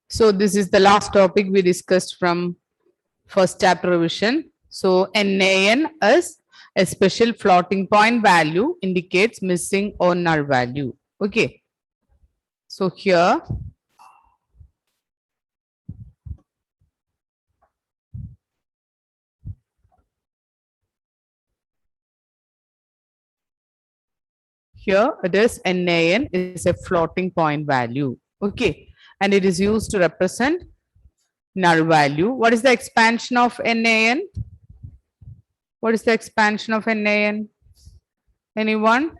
So this is the last topic we discussed from first chapter revision. So NaN is a special floating point value indicates missing or null value. Okay. So here it is NaN is a floating point value. Okay. And it is used to represent null value. What is the expansion of NaN? What is the expansion of NaN? Anyone?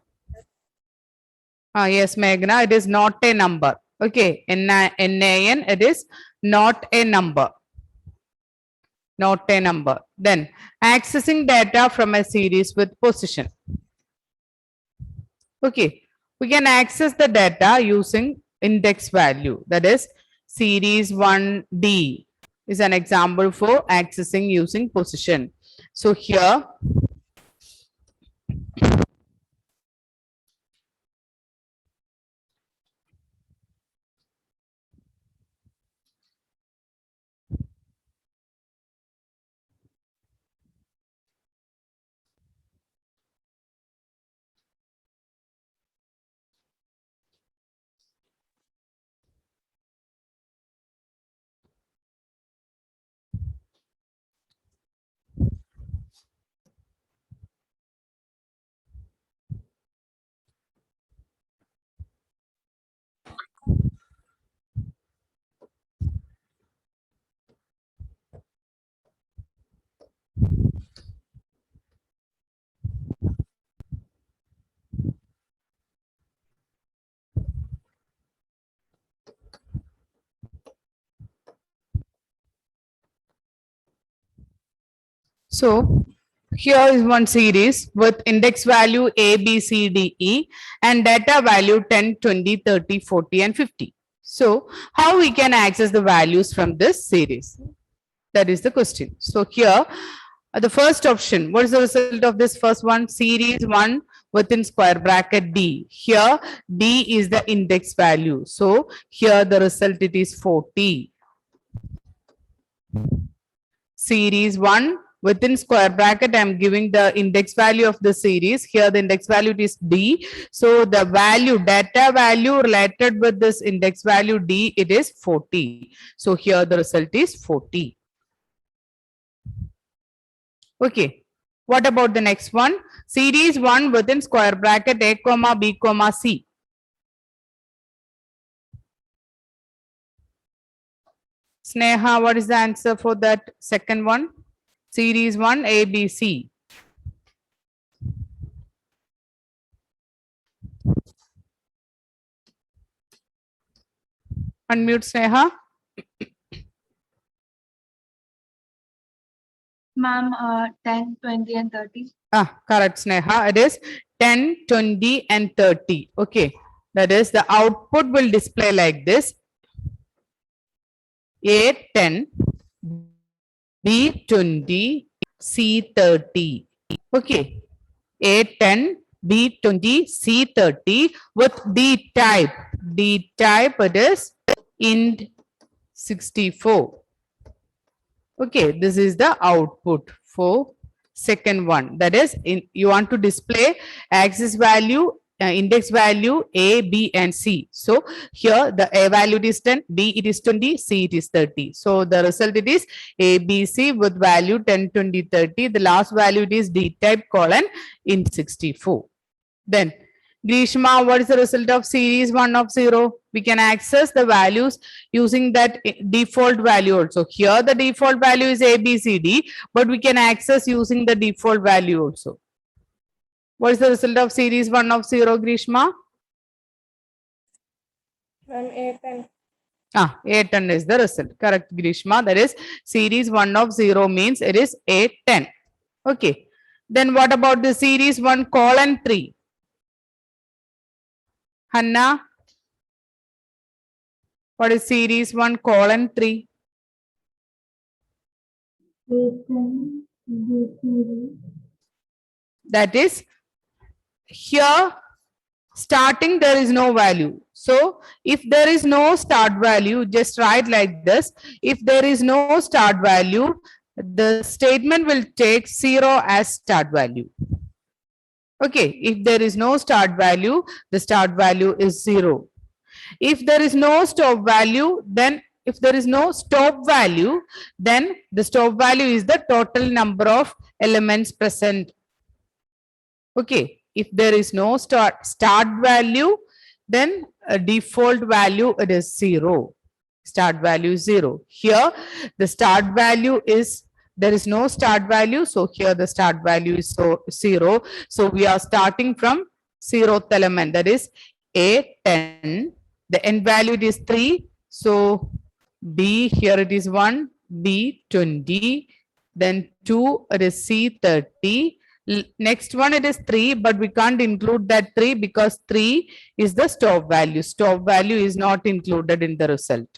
Yes, Meghna, it is not a number. Okay, NaN, it is not a number. Not a number. Then, accessing data from a series with position. Okay, we can access the data using index value. That is, series 1D is an example for accessing using position. So here, so here is one series with index value A, B, C, D, E and data value 10, 20, 30, 40 and 50. So how we can access the values from this series? That is the question. So here the first option, what is the result of this first one? Series 1 within square bracket D. Here D is the index value. So here the result it is 40. Series 1 within square bracket I am giving the index value of the series. Here the index value is D. So the value, data value related with this index value D, it is 40. So here the result is 40. Okay. What about the next one? Series 1 within square bracket A comma B comma C. Sneha, what is the answer for that second one? Series 1 A, B, C. Unmute Sneha. Ma'am, 10, 20 and 30. Correct Sneha. It is 10, 20 and 30. Okay. That is the output will display like this. A 10, B 20, C 30. Okay. A 10, B 20, C 30 with D type. D type it is int 64. Okay, this is the output for second one. That is, you want to display axis value, index value A, B, and C. So here the A value is 10, B it is 20, C it is 30. So the result it is A, B, C with value 10, 20, 30. The last value it is D type colon int 64. Then Grishma, what is the result of series 1 of 0? We can access the values using that default value also. Here the default value is A, B, C, D, but we can access using the default value also. What is the result of series 1 of 0, Grishma? A10. A10 is the result. Correct, Grishma. That is series 1 of 0 means it is A10. Okay. Then what about the series 1 colon 3? Hanna, what is series 1 colon 3? That is here starting there is no value. So if there is no start value, just write like this. If there is no start value, the statement will take 0 as start value. Okay, if there is no start value, the start value is 0. If there is no stop value, then if there is no stop value, then the stop value is the total number of elements present. Okay, if there is no start value, then a default value it is 0. Start value is 0. Here the start value is, there is no start value, so here the start value is 0. So we are starting from 0th element, that is A10. The end value it is 3. So B, here it is 1, B 20, then 2 it is C30. Next one it is 3, but we can't include that 3 because 3 is the stop value. Stop value is not included in the result.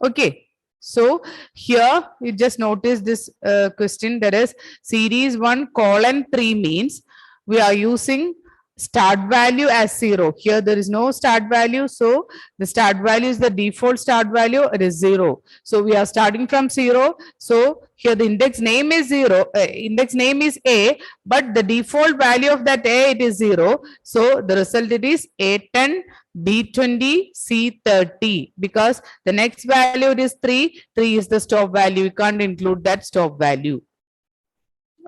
Okay. So here you just notice this question, that is series 1 colon 3 means we are using start value as 0. Here there is no start value, so the start value is the default start value, it is 0. So we are starting from 0. So here the index name is 0, index name is A, but the default value of that A it is 0. So the result it is A10, B20, C30, because the next value it is 3. 3 is the stop value. We can't include that stop value.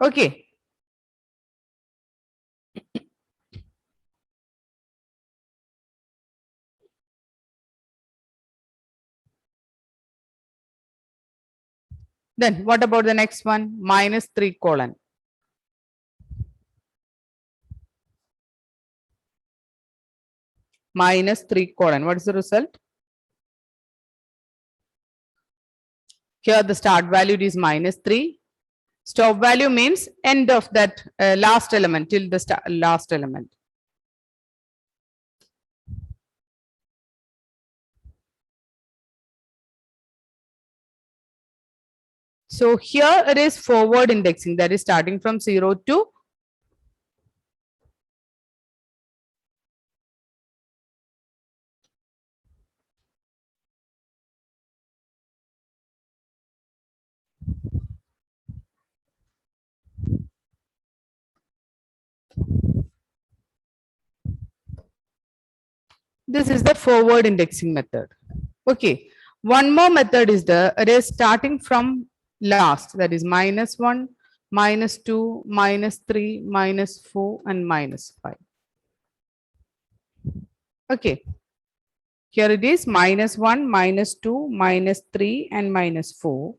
Okay. Then what about the next one? Minus 3 colon. Minus 3 colon. What is the result? Here the start value is minus 3. Stop value means end of that last element, till the last element. So here it is forward indexing, that is starting from 0 to this is the forward indexing method. Okay, one more method is it is starting from last, that is -1, -2, -3, -4 and -5. Okay, here it is -1, -2, -3 and -4.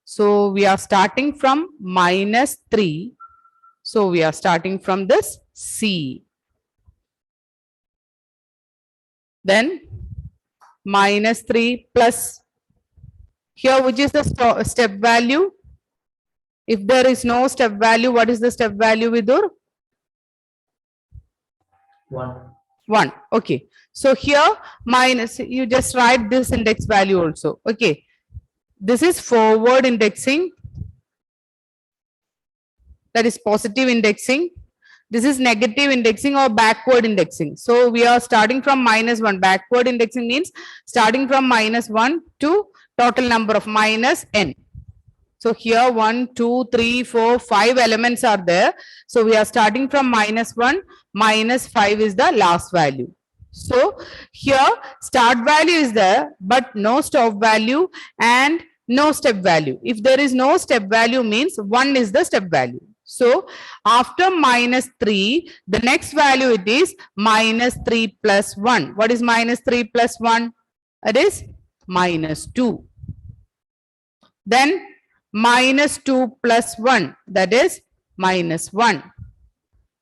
So we are starting from -3. So we are starting from this C. Then -3 plus, here which is the step value? If there is no step value, what is the step value, Vidur? 1. 1. Okay. So here minus, you just write this index value also. Okay. This is forward indexing. That is positive indexing. This is negative indexing or backward indexing. So we are starting from -1. Backward indexing means starting from -1 to total number of minus n. So here 1, 2, 3, 4, 5 elements are there. So we are starting from -1, -5 is the last value. So here start value is there, but no stop value and no step value. If there is no step value means 1 is the step value. So after -3, the next value it is -3 plus 1. What is -3 plus 1? It is -2. Then -2 plus 1, that is -1.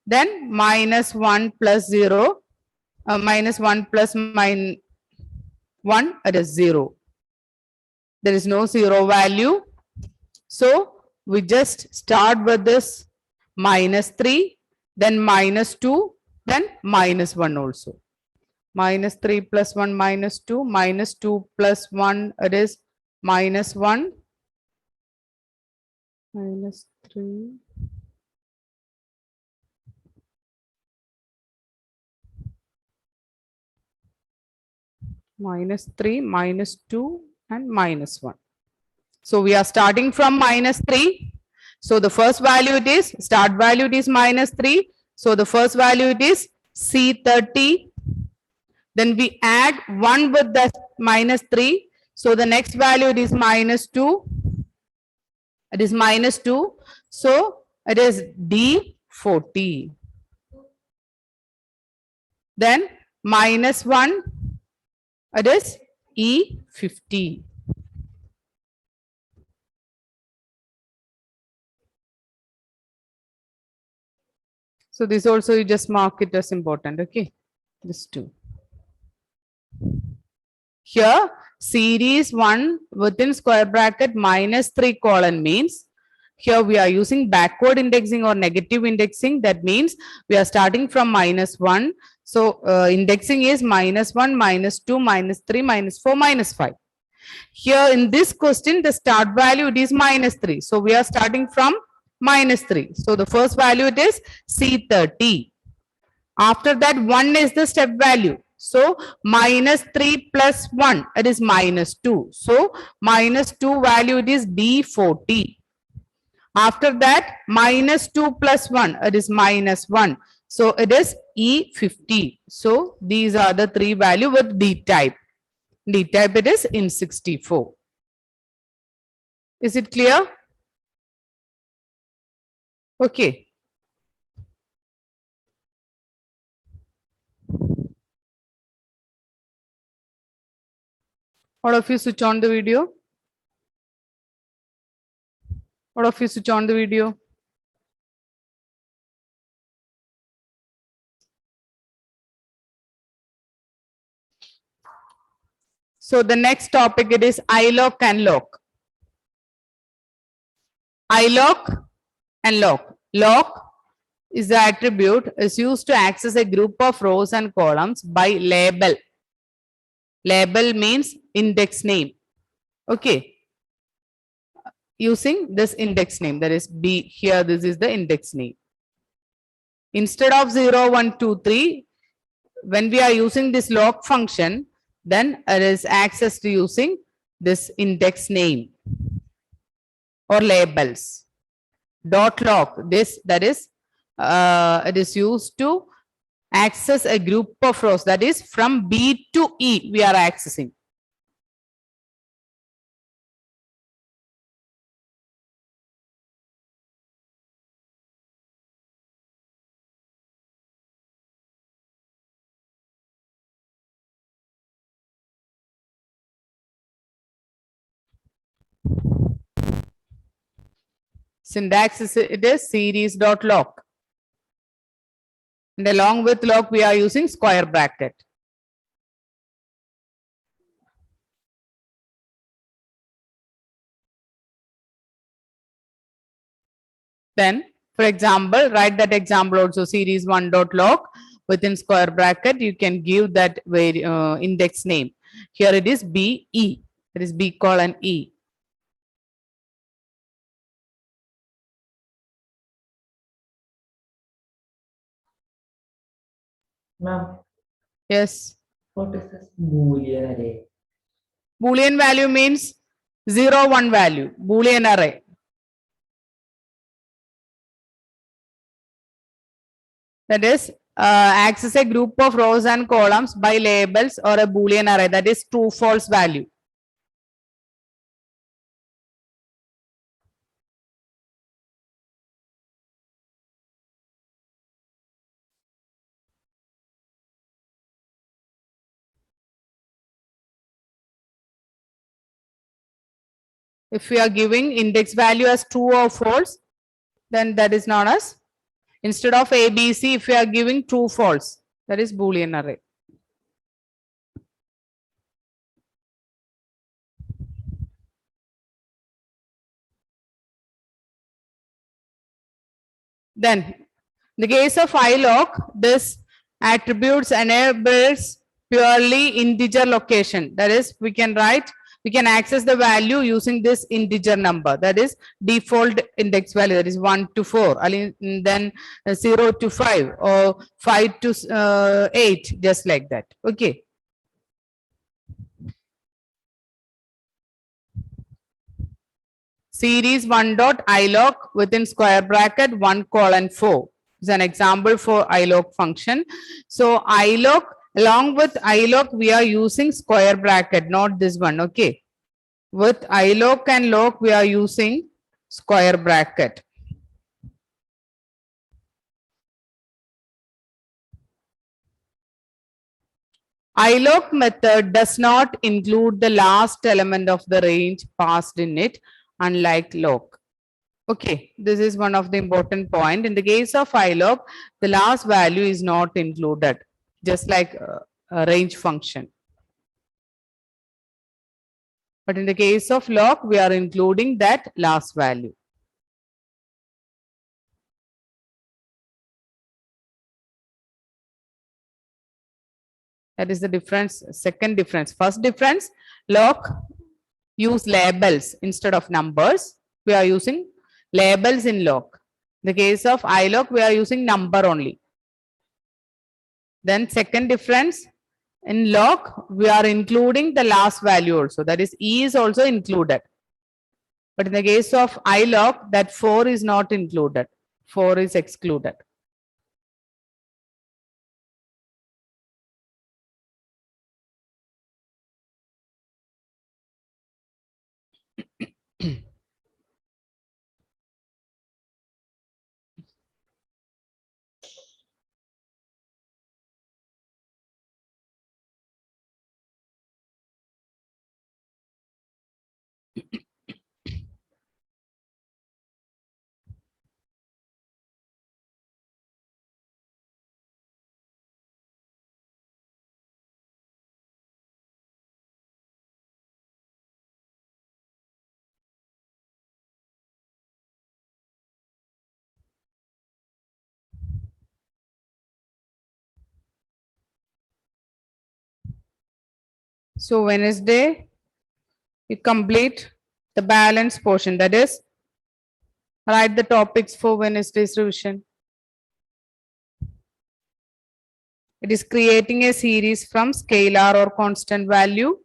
Then -1 plus 0, -1 plus -1, it is 0. There is no 0 value. So we just start with this -3, then -2, then -1 also. -3 plus 1, -2, -2 plus 1, it is -1, -3. -3, -2, and -1. So we are starting from -3. So the first value it is, start value it is -3. So the first value it is C30. Then we add 1 with the -3. So the next value it is -2. It is -2. So it is D40. Then -1, it is E50. So this also you just mark it as important, okay? This two. Here, series 1 within square bracket -3 colon means, here we are using backward indexing or negative indexing. That means we are starting from -1. So indexing is -1, -2, -3, -4, -5. Here in this question, the start value it is -3. So we are starting from -3. So the first value it is C30. After that, 1 is the step value. So -3 plus 1, it is -2. So -2 value it is D40. After that, -2 plus 1, it is -1. So it is E50. So these are the three value with D type. D type it is in 64. Is it clear? Okay. All of you switch on the video. All of you switch on the video. So the next topic it is iloc and loc. Iloc and loc. Loc is the attribute is used to access a group of rows and columns by label. Label means index name. Okay. Using this index name, that is B. Here this is the index name. Instead of 0, 1, 2, 3, when we are using this loc function, then it is accessed using this index name or labels. Dot loc, this that is it is used to access a group of rows, that is from B to E we are accessing. Syntax is it is series dot loc. And along with loc we are using square bracket. Then for example, write that example also, series 1 dot loc within square bracket you can give that index name. Here it is B E, it is B colon E. Ma'am, Yes. what is this Boolean array? Boolean value means 0, 1 value. Boolean array. That is access a group of rows and columns by labels or a Boolean array, that is true false value. If we are giving index value as true or false, then that is known as, instead of ABC, if we are giving true false, that is Boolean array. Then in the case of iloc, this attributes enables purely integer location. That is, we can write, we can access the value using this integer number, that is default index value, that is 1 to 4, and then 0 to 5 or 5 to 8, just like that. Okay. series 1 dot ilog within square bracket 1 colon 4 is an example for ilog function. So ilog, along with ilog we are using square bracket, not this one. Okay, with ilog and log we are using square bracket. ilog method does not include the last element of the range passed in it, unlike log. Okay, this is one of the important point. In the case of ilog, the last value is not included, just like a range function. But in the case of log, we are including that last value. That is the difference, second difference. First difference, log use labels instead of numbers. We are using labels in log. In the case of ilog, we are using number only. Then second difference, in log, we are including the last value also. That is, E is also included. But in the case of ilog, that 4 is not included. 4 is excluded. So Wednesday, you complete the balance portion. That is, write the topics for Wednesday's revision. It is creating a series from scalar or constant value,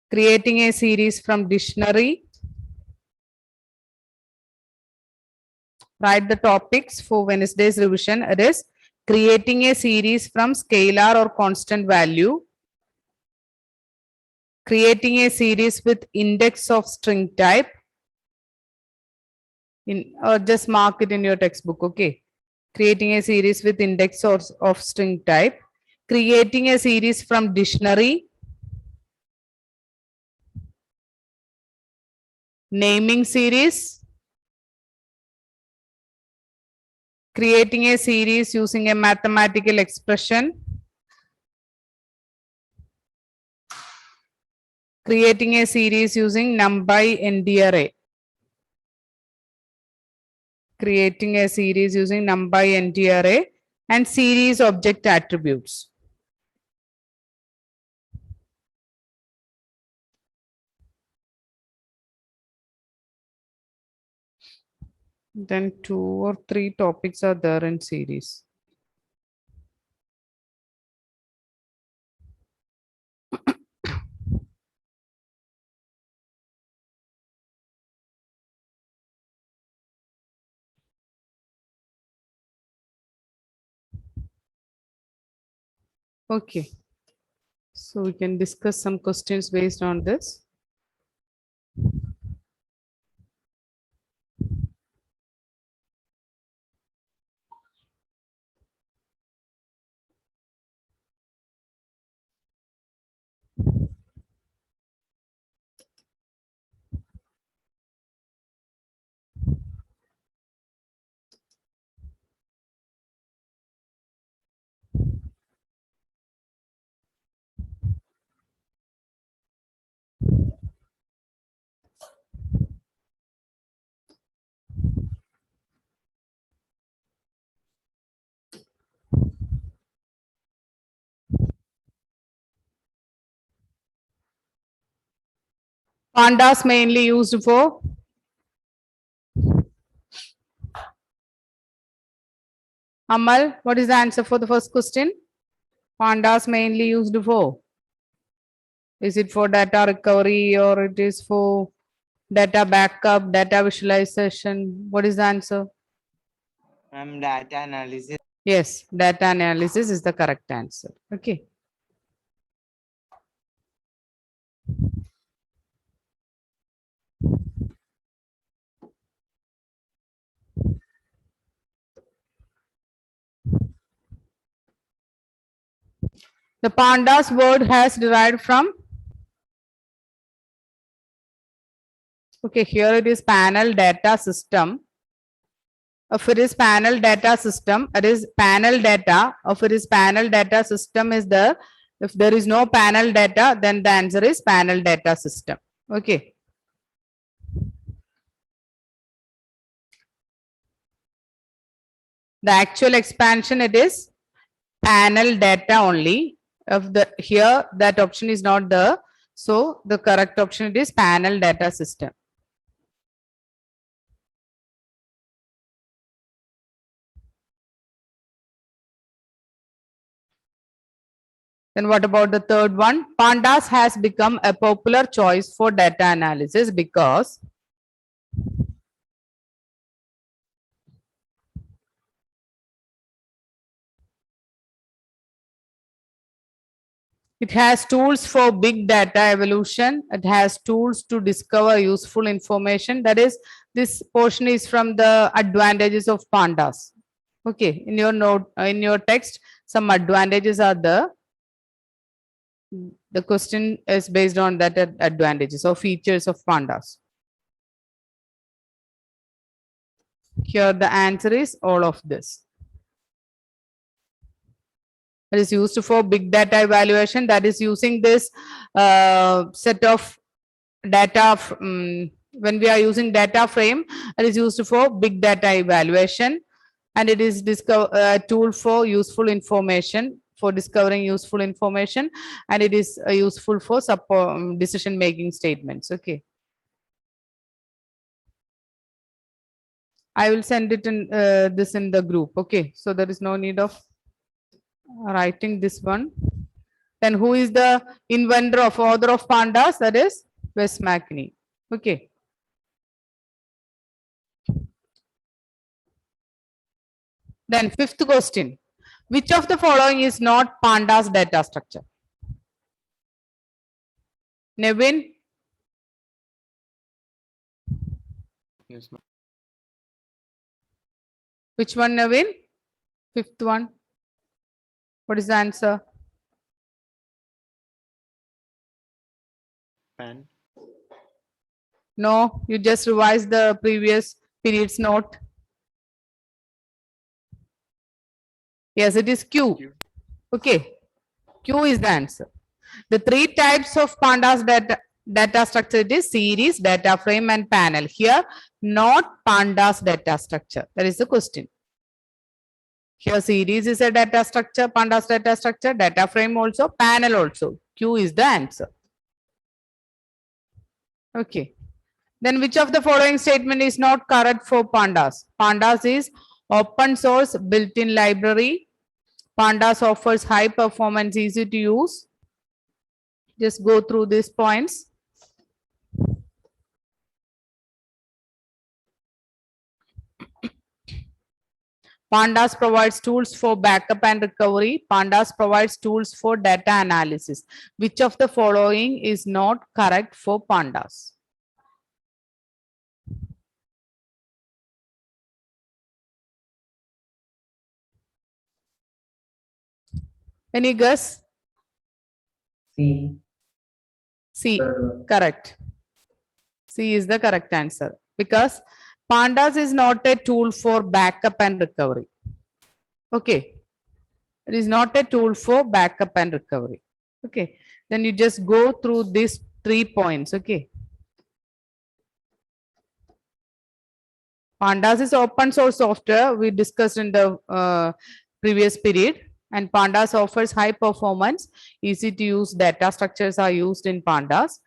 creating a series from dictionary. Write the topics for Wednesday's revision. It is creating a series from scalar or constant value, creating a series with index of string type, or just mark it in your textbook. Okay, creating a series with index of string type, creating a series from dictionary, naming series, creating a series using a mathematical expression, creating a series using NumPy ND array, creating a series using NumPy ND array, and series object attributes. Then 2 or 3 topics are there in series. Okay, so we can discuss some questions based on this. Pandas mainly used for Amal, what is the answer for the first question? Pandas mainly used for Is it for data recovery or it is for data backup, data visualization? What is the answer? Data analysis. Yes, data analysis is the correct answer. Okay. The pandas word has derived from. Okay, here it is panel data system. If it is panel data system, it is panel data. If it is panel data system is there. If there is no panel data, then the answer is panel data system. Okay. The actual expansion, it is panel data only. If the here that option is not there, so the correct option it is panel data system. Then what about the third one? Pandas has become a popular choice for data analysis because it has tools for big data evolution. It has tools to discover useful information. That is, this portion is from the advantages of pandas. Okay, in your note, in your text, some advantages are there. The question is based on that advantages or features of pandas. Here the answer is all of this. It is used for big data evaluation, that is using this set of data. When we are using data frame, it is used for big data evaluation, and it is a tool for useful information, for discovering useful information, and it is useful for support decision making statements. Okay, I will send it in this in the group. Okay, so there is no need of writing this one. Then who is the inventor of author of pandas? That is Wes McKinney. Okay. Then fifth question. Which of the following is not pandas data structure? Nevin? Yes, ma'am. Which one, Nevin? Fifth one. What is the answer? Pan. No, you just revised the previous period's note. Yes, it is Q. Q. Okay, Q is the answer. The three types of pandas data structure, it is series, data frame, and panel. Here, not pandas data structure. That is the question. Here, series is a data structure, pandas data structure, data frame also, panel also. Q is the answer. Okay. Then which of the following statement is not correct for pandas? Pandas is open source built-in library. Pandas offers high performance, easy to use. Just go through these points. Pandas provides tools for backup and recovery. Pandas provides tools for data analysis. Which of the following is not correct for pandas? Any guess? C. C. Third one. Correct. C is the correct answer because pandas is not a tool for backup and recovery. Okay. It is not a tool for backup and recovery. Okay. Then you just go through these 3 points. Okay. Pandas is open source software we discussed in the previous period, and pandas offers high performance, easy to use data structures are used in pandas,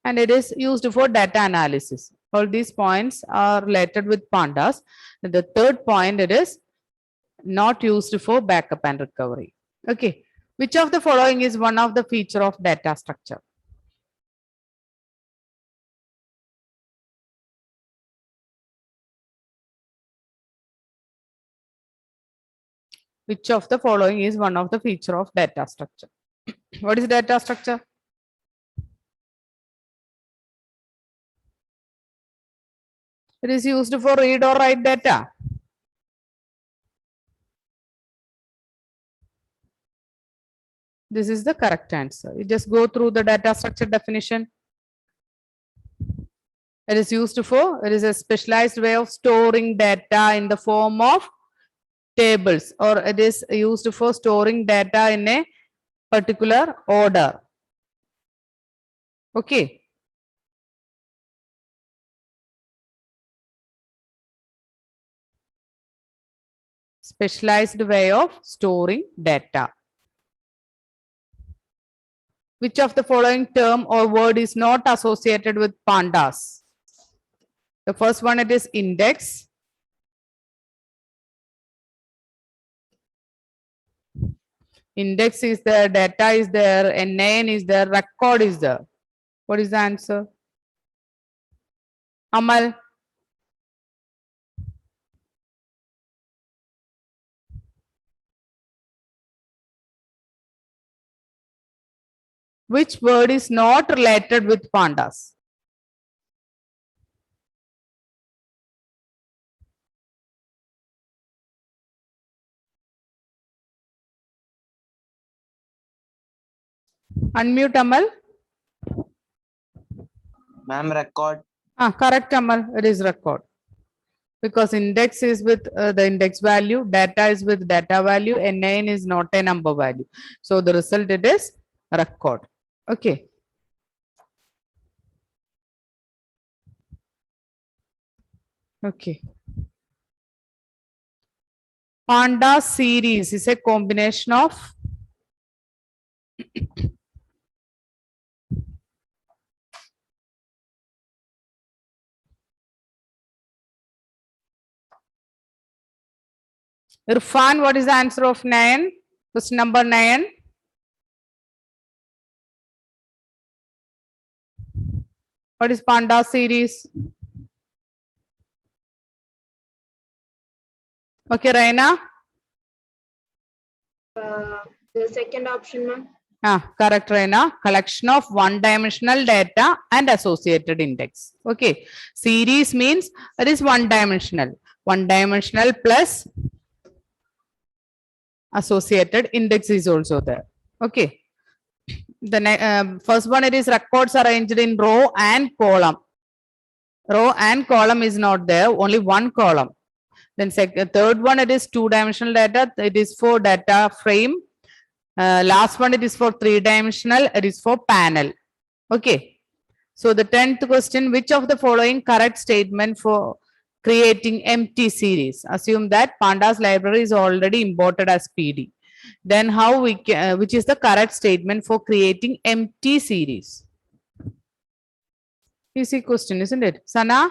and it is used for data analysis. All these points are related with pandas. The third point, it is not used for backup and recovery. Okay. Which of the following is one of the feature of data structure? Which of the following is one of the feature of data structure? What is data structure? It is used for read or write data. This is the correct answer. You just go through the data structure definition. It is used for, it is a specialized way of storing data in the form of tables, or it is used for storing data in a particular order. Okay. Specialized way of storing data. Which of the following term or word is not associated with pandas? The first one, it is index. Index is there, data is there, NAN is there, record is there. What is the answer? Amal? Which word is not related with pandas? Unmute Amal. Ma'am, record. Correct Amal, it is record. Because index is with the index value, data is with data value, and NAN is not a number value. So the result it is record. Okay. Okay. Panda series is a combination of Irfan, what is the answer of 9? Question number 9. What is Panda series? Okay, Raina. The second option, ma'am. Correct, Raina. Collection of one-dimensional data and associated index. Okay. Series means it is one-dimensional. One-dimensional plus associated index is also there. Okay. The first one, it is records arranged in row and column. Row and column is not there, only one column. Then third one, it is two-dimensional data. It is for data frame. Last one, it is for three-dimensional. It is for panel. Okay. So the 10th question, which of the following correct statement for creating empty series? Assume that Pandas library is already imported as PD. Then how we can, which is the correct statement for creating empty series? Easy question, isn't it? Sana?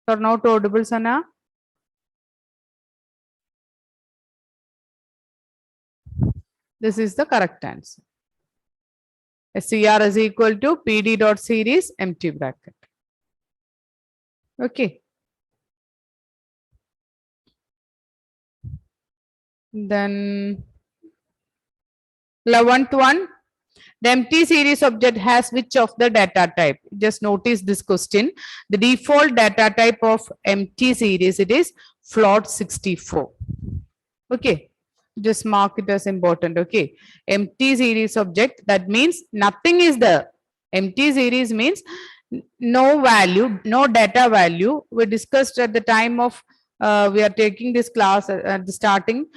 You're not audible, Sana? This is the correct answer. SCR is equal to PD dot series empty bracket. Okay. Then 11th one, the empty series object has which of the data type? Just notice this question. The default data type of empty series, it is float 64. Okay. Just mark it as important. Okay. Empty series object, that means nothing is there. Empty series means no value, no data value. We discussed at the time of we are taking this class at the starting.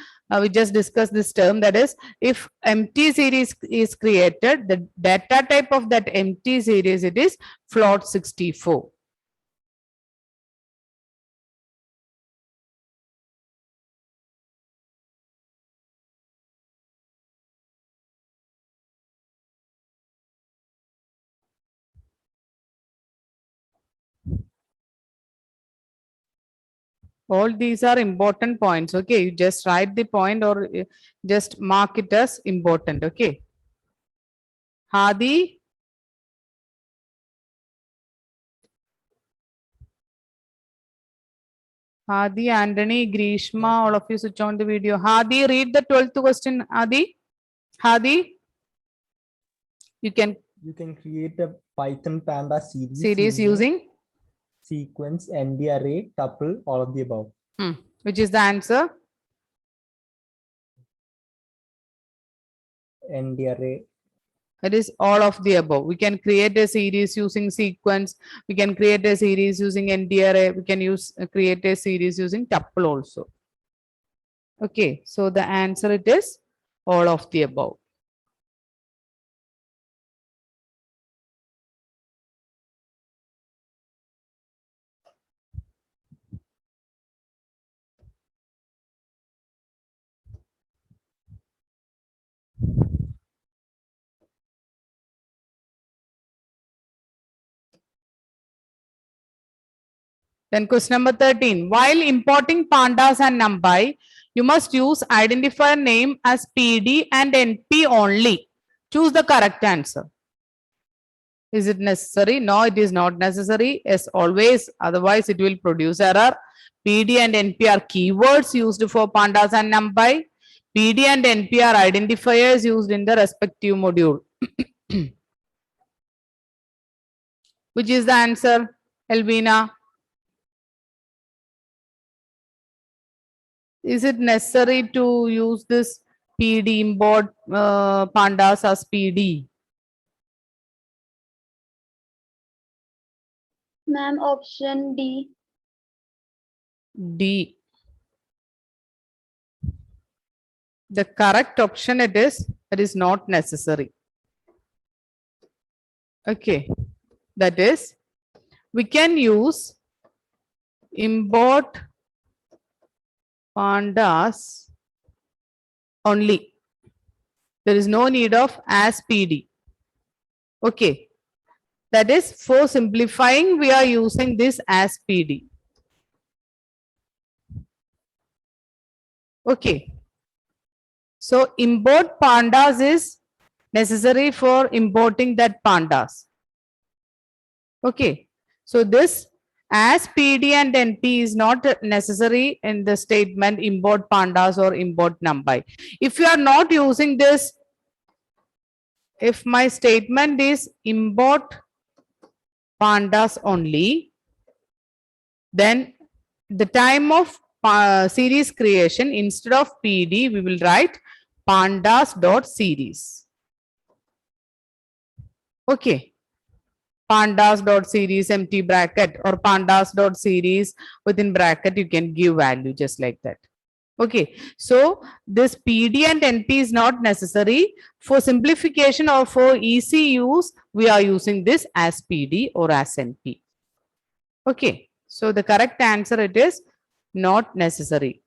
We just discussed this term, that is, if empty series is created, the data type of that empty series, it is float 64. All these are important points. Okay, you just write the point or just mark it as important. Okay. Hadi, Hadi, Anthony, Grishma, all of you switch on the video. Hadi, read the 12th question. Hadi, Hadi, you can You can create a Python Panda series using sequence, ND array, tuple, all of the above. which is the answer? ND array. It is all of the above. We can create a series using sequence. We can create a series using NDRA. We can create a series using tuple also. Okay, so the answer it is all of the above. Then question number 13. While importing pandas and numpy, you must use identifier name as PD and NP only. Choose the correct answer. Is it necessary? No, it is not necessary. As always, otherwise it will produce error. PD and NP are keywords used for pandas and numpy. PD and NP are identifiers used in the respective module. Which is the answer, Elvina? Is it necessary to use this PD import pandas as PD? Ma'am, option D. D. The correct option it is not necessary. Okay, that is, we can use import pandas only. There is no need of as PD. Okay, that is, for simplifying, we are using this as PD. Okay, so import pandas is necessary for importing that pandas. Okay, so this as PD and NP is not necessary in the statement import pandas or import numpy. If you are not using this, if my statement is import pandas only, then the time of series creation, instead of PD, we will write pandas.series. Okay. Pandas.series empty bracket or pandas.series within bracket, you can give value just like that. Okay, so this PD and NP is not necessary. For simplification or for easy use, we are using this as PD or as NP. Okay, so the correct answer it is not necessary.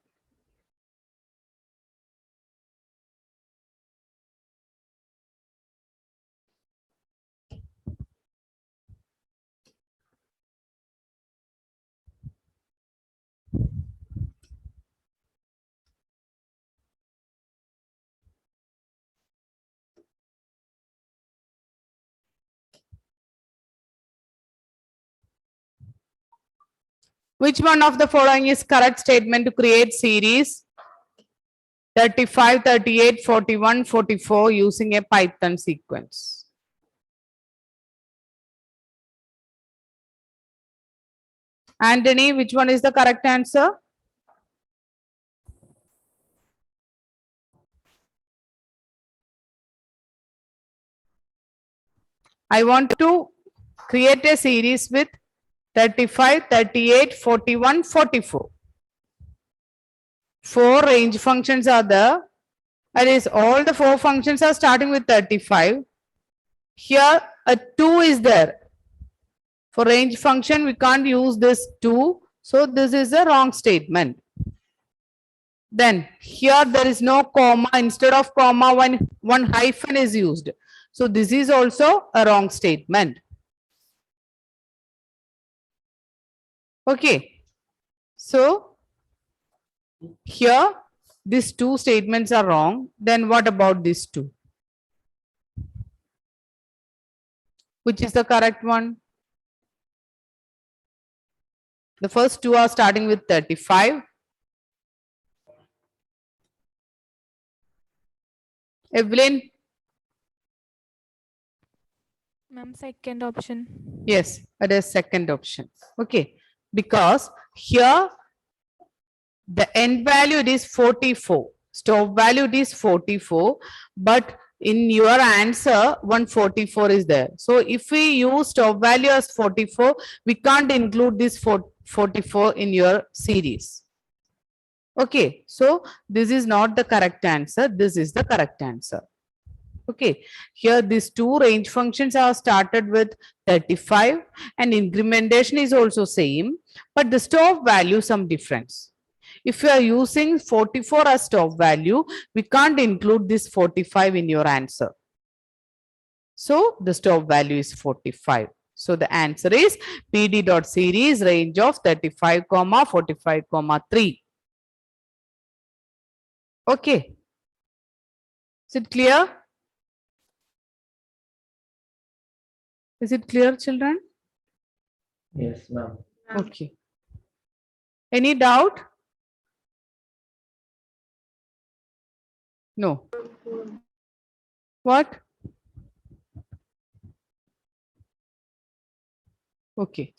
Which one of the following is correct statement to create series 35, 38, 41, 44 using a Python sequence? Anthony, which one is the correct answer? I want to create a series with 35, 38, 41, 44. Four range functions are there. That is, all the four functions are starting with 35. Here a 2 is there. For range function, we can't use this 2. So this is a wrong statement. Then here there is no comma. Instead of comma, one hyphen is used. So this is also a wrong statement. Okay. So here these two statements are wrong. Then what about these two? Which is the correct one? The first two are starting with 35. Evelyn, Ma'am, second option. yes, it is second option. Okay, because here the end value it is 44. Stop value it is 44, but in your answer 144 is there. So if we use stop value as 44, we can't include this 44 in your series. Okay, so this is not the correct answer. This is the correct answer. Okay, here these two range functions are started with 35 and incrementation is also same, but the stop value some difference. If you are using 44 as stop value, we can't include this 45 in your answer. So the stop value is 45. So the answer is PD dot series range of 35 comma 45 comma 3. Okay. Is it clear? Is it clear, children? Yes, ma'am. Okay. Any doubt? No. What? Okay.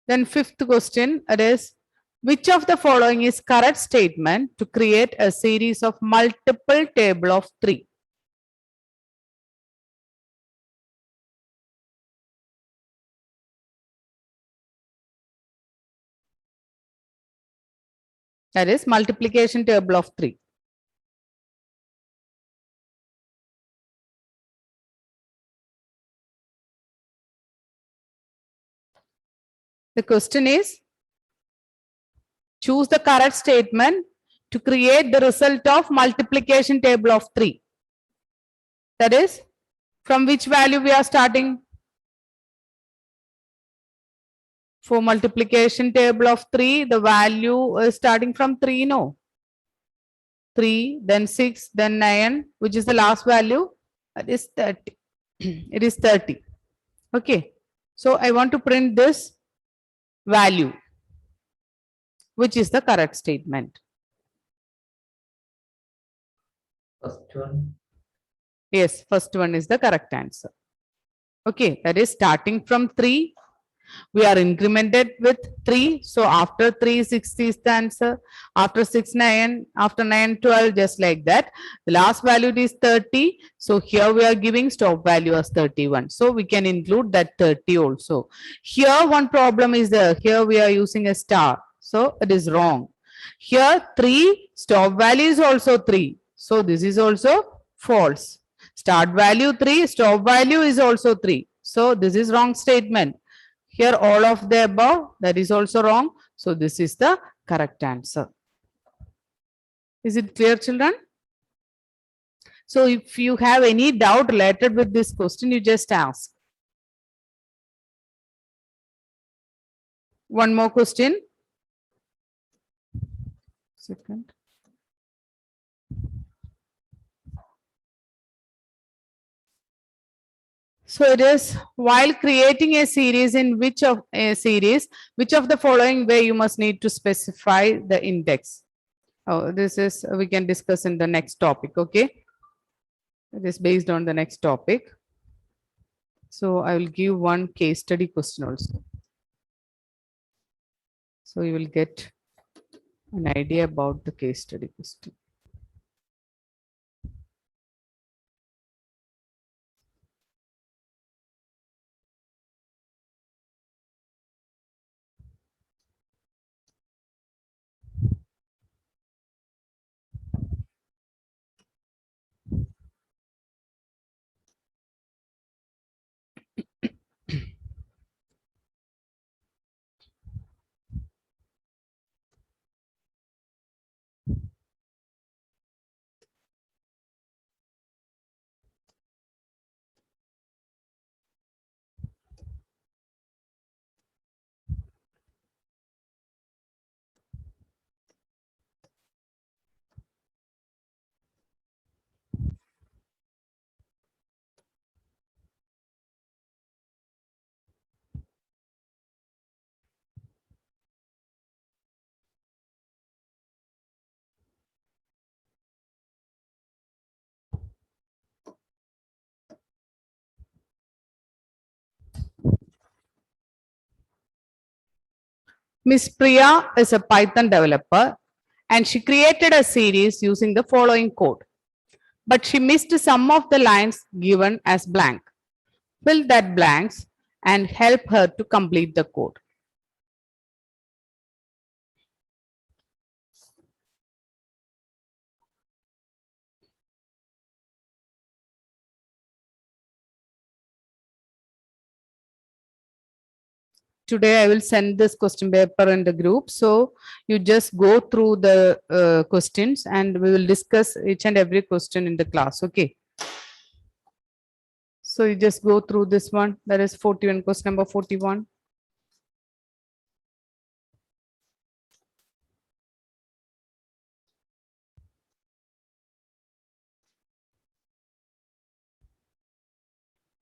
Then fifth question, it is, which of the following is correct statement to create a series of multiple table of 3? That is multiplication table of 3. The question is, choose the correct statement to create the result of multiplication table of 3. That is, from which value we are starting? For multiplication table of 3, the value is starting from 3, no? 3, then 6, then 9, which is the last value? That is 30. It is 30. Okay. So I want to print this value, which is the correct statement. First one. Yes, first one is the correct answer. Okay, that is starting from 3. We are incremented with 3. So after 3, 6 is the answer. After 6, 9. After 9, 12, just like that. The last value is 30. So here we are giving stop value as 31. So we can include that 30 also. Here one problem is there. Here we are using a star. So it is wrong. Here 3, stop value is also 3. So this is also false. Start value 3, stop value is also 3. So this is wrong statement. Here all of the above, that is also wrong. So this is the correct answer. Is it clear, children? So if you have any doubt related with this question, you just ask. One more question. Second. So it is, while creating a series in which of the following way you must need to specify the index? Oh, this is, we can discuss in the next topic. Okay. It is based on the next topic. So I will give one case study question also. So you will get an idea about the case study question. Miss Priya is a Python developer and she created a series using the following code. But she missed some of the lines given as blank. Fill that blanks and help her to complete the code. Today I will send this question paper in the group. So you just go through the questions and we will discuss each and every question in the class. Okay. So you just go through this one. That is 41, question number 41.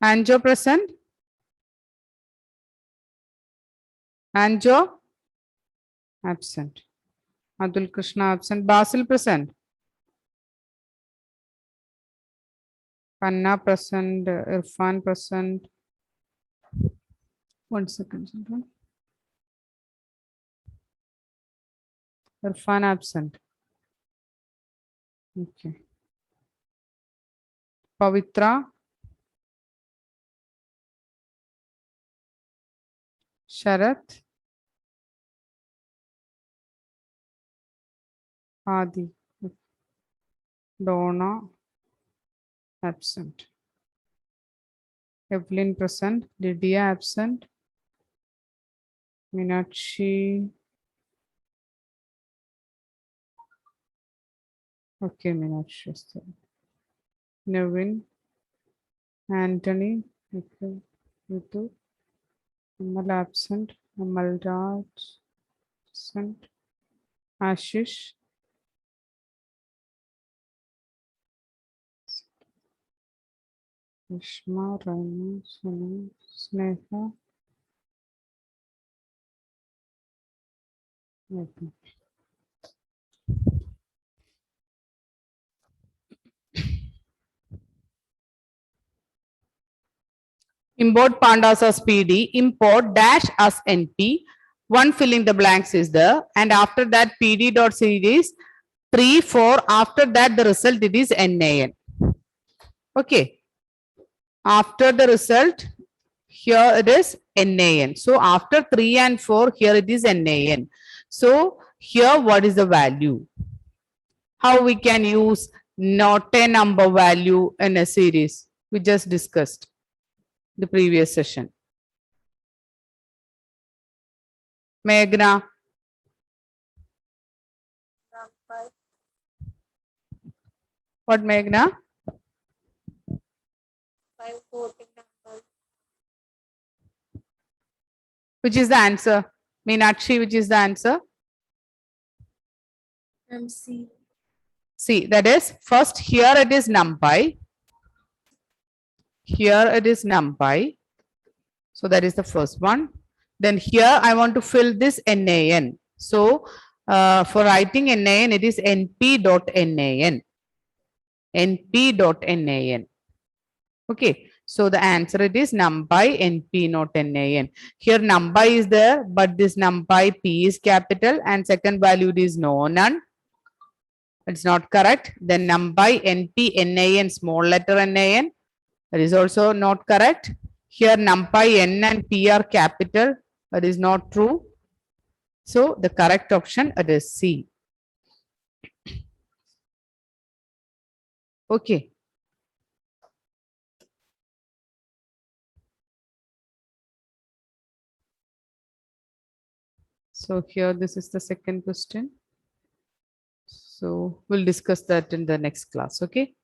Anjo present? Anjo? Absent. Adul Krishna absent. Basil present? Panna present. Irfan present. 1 second. children. Irfan absent. Okay. Pavitra? Sharath? Adi? Donna? Absent. Evelyn present. Lydia absent. Meenakshi. Okay, Meenakshi is there. Navin. Anthony. Okay. Ritu. Amal absent. Amal Raj. Absent. Ashish. Rishma, Raina, Sonu, Sneha. Okay. Import pandas as PD, import dash as NP. One filling the blanks is there, and after that PD dot series 3, 4. After that, the result it is NAN. Okay. After the result, here it is NAN. So after 3 and 4, here it is NAN. So here, what is the value? How we can use not a number value in a series? We just discussed the previous session. Meghna. What, Meghna? 5 floating numbers. Which is the answer? Meenakshi, which is the answer? C. See, that is first here it is NumPy. Here it is NumPy. So that is the first one. Then here I want to fill this NAN. So for writing NAN, it is np.nan. np.nan. Okay. So the answer it is NumPy np not nan. Here NumPy is there, but this NumPy p is capital and second value is no none. It's not correct. Then NumPy np nan small letter nan. That is also not correct. Here NumPy n and p are capital. That is not true. So the correct option it is C. Okay. So here this is the second question. So we'll discuss that in the next class. Okay.